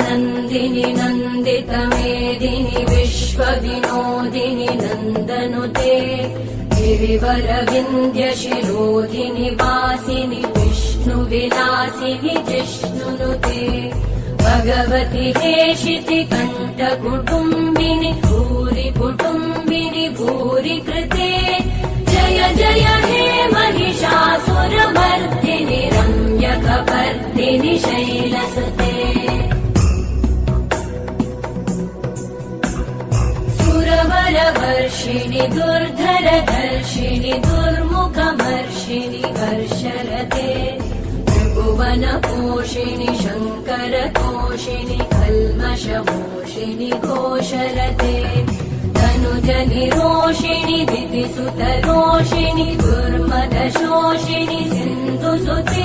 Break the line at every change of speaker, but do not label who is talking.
नन्दिनि नन्दितमेदिनि विश्वविनोदिनि नन्दनुते गिरिवरविन्द्यशिरोधिनि वासिनि विष्णुविलासिनि जिष्णुनुते भगवति हेशिति कण्ठकुटुम्बिनि भूरि कुटुम्बिनि भूरि कृते जय जय हे महिषासुरमर्दिनि रम्यकपर्दिनि शैलसुते सुरवरवर्षिणि दुर्धरधर्षिणि दुर्मुखमर्षिणि हर्षरते त्रिभुवनपोषिणि शङ्करतोषिणि कल्मषमोषिणि घोषरते तनुजनिरोषिणि दितिसुतरोषिणि दुर्मदशोषिणि सिन्धुसुते